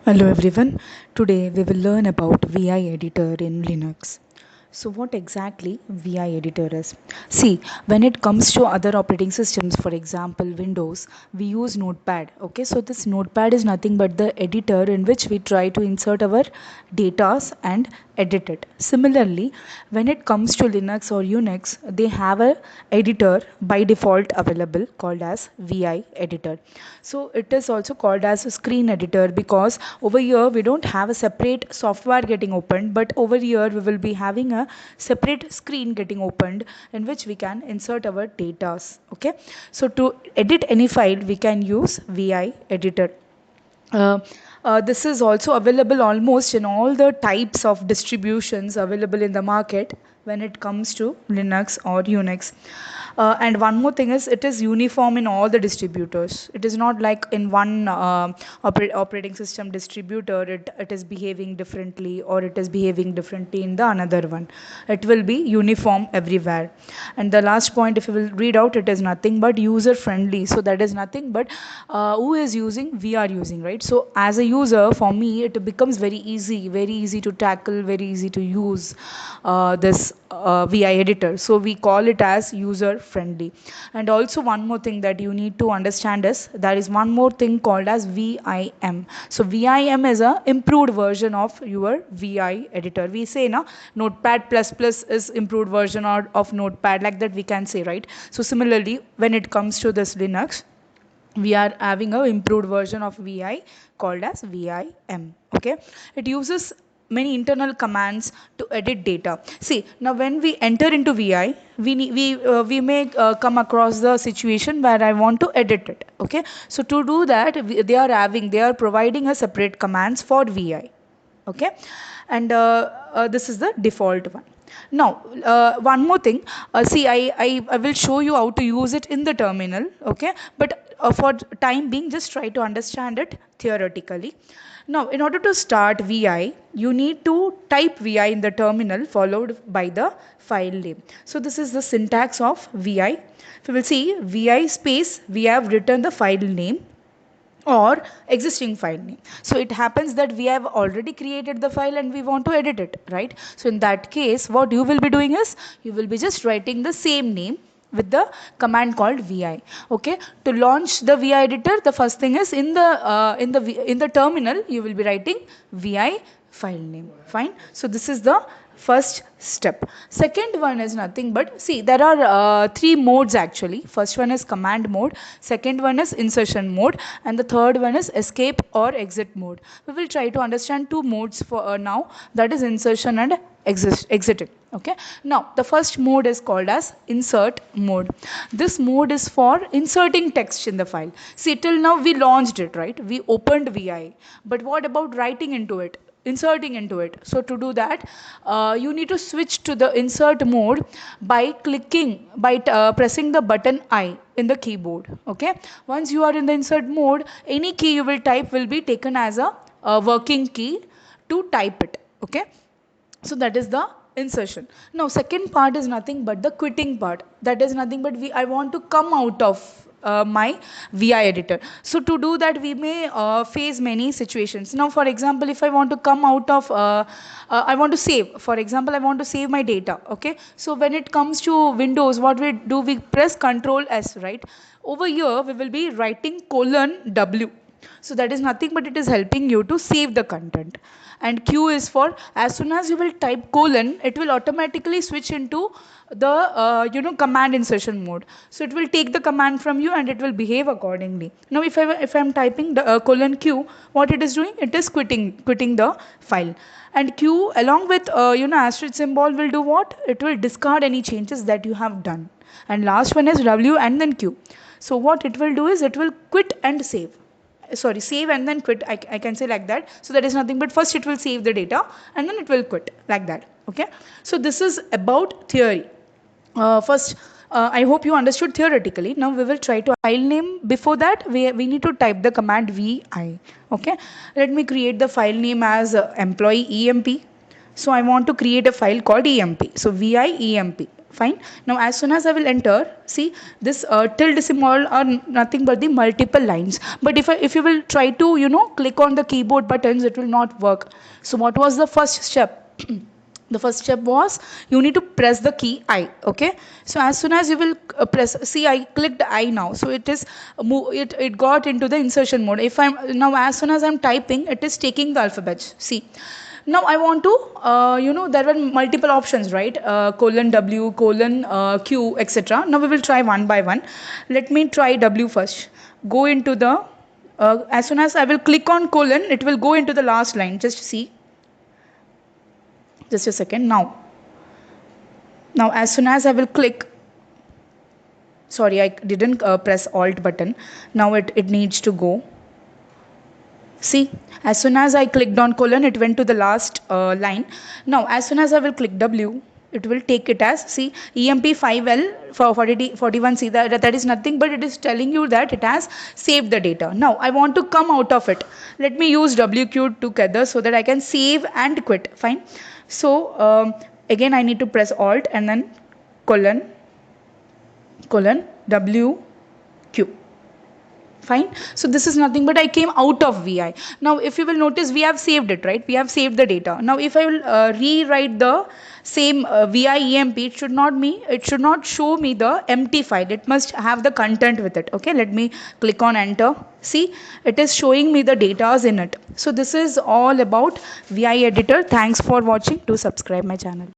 Hello everyone. Today we will learn about VI editor in Linux. So what exactly VI editor is? See, when it comes to other operating systems, for example Windows, we use Notepad. Okay, so this Notepad is nothing but the editor in which we try to insert our datas and edit it. Similarly, when it comes to Linux or Unix, they have a editor by default available called as VI editor. So it is also called as a screen editor because over here we don't have a separate software getting opened, but over here we will be having a separate screen getting opened in which we can insert our data. Okay, so to edit any file we can use VI editor. uh, this is also available almost in all the types of distributions available in the market when it comes to Linux or Unix. And one more thing is it is uniform in all the distributors. It is not like in one operating system distributor it is behaving differently or it is behaving differently in the another one. It will be uniform everywhere. And the last point, if you will read out, it is nothing but user friendly. So that is nothing but who is using, we are using, right? So as a user, for me it becomes very easy to tackle, very easy to use this VI editor. So we call it as user friendly. And also one more thing that you need to understand is there is one more thing called as VIM. So VIM is a improved version of your VI editor. We say na Notepad plus plus is improved version of Notepad, like that we can say, right? So similarly, when it comes to this Linux, we are having a improved version of VI called as VIM. Okay, it uses many internal commands to edit data. See, now when we enter into VI, we may come across the situation where I want to edit it. Okay, so to do that, they are providing a separate commands for VI. Okay, and this is the default one. Now one more thing, I will show you how to use it in the terminal. Okay, but for time being, just try to understand it theoretically. Now in order to start VI, you need to type VI in the terminal followed by the file name. So this is the syntax of VI. So we'll see VI space, we have written the file name or existing file name. So it happens that we have already created the file and we want to edit it, right? So in that case, what you will be doing is you will be just writing the same name with the command called vi. Okay, to launch the vi editor, the first thing is in the terminal you will be writing vi file name. Fine, so this is the first step. Second one is nothing but, see, there are three modes actually. First one is command mode, second one is insertion mode, and the third one is escape or exit mode. We will try to understand two modes for now, that is insertion and exiting. Okay, now the first mode is called as insert mode. This mode is for inserting text in the file. See, till now we launched it, right? We opened vi, but what about writing into it, inserting into it? So to do that, you need to switch to the insert mode by pressing the button I in the keyboard. Okay, once you are in the insert mode, any key you will type will be taken as a working key to type it. Okay, so that is the insertion. Now second part is nothing but the quitting part. That is nothing but I want to come out of my vi editor. So to do that, we may face many situations. Now for example, if I want to come out of I want to save, for example I want to save my data. Okay, so when it comes to Windows, what we do, we press Control S, right? Over here we will be writing :w. So that is nothing but it is helping you to save the content. And Q is for, as soon as you will type colon, it will automatically switch into the command insertion mode. So it will take the command from you and it will behave accordingly. Now if I am typing the :Q, what it is doing, it is quitting the file. And Q along with asterisk symbol will do what? It will discard any changes that you have done. And last one is W and then Q. So what it will do is it will quit and save. Sorry, save and then quit, I can say like that. So that is nothing but first it will save the data and then it will quit, like that. Okay, so this is about theory. First, I hope you understood theoretically. Now we will try to file name. Before that, we need to type the command vi. Okay, let me create the file name as employee emp. So I want to create a file called emp. So vi emp Fine. Now as soon as I will enter, see this tilde symbol are nothing but the multiple lines. But if you will try to click on the keyboard buttons, it will not work. So what was the first step? The first step was you need to press the key I. Okay, so as soon as you will press, see I clicked I now, so it is it got into the insertion mode. If I'm now, as soon as I'm typing, it is taking the alphabets. See, now I want to there were multiple options, right? Colon W, colon Q, etc. Now we will try one by one. Let me try W first. Go into the as soon as I will click on colon, it will go into the last line. Just see, just a second. Now as soon as I will click, sorry, I didn't press alt button. Now it needs to go. See, as soon as I clicked on colon, it went to the last line. Now as soon as I will click W, it will take it as, see, EMP5L for 41C. That is nothing but it is telling you that it has saved the data. Now I want to come out of it. Let me use WQ together so that I can save and quit. Fine. So again I need to press alt and then colon WQ. Fine. So this is nothing but I came out of VI. Now if you will notice, we have saved it, right? We have saved the data. Now if I will rewrite the same VI EMP, it should not show me the empty file. It must have the content with it. Okay, let me click on enter. See, it is showing me the data in it. So this is all about VI editor. Thanks for watching. Do subscribe my channel.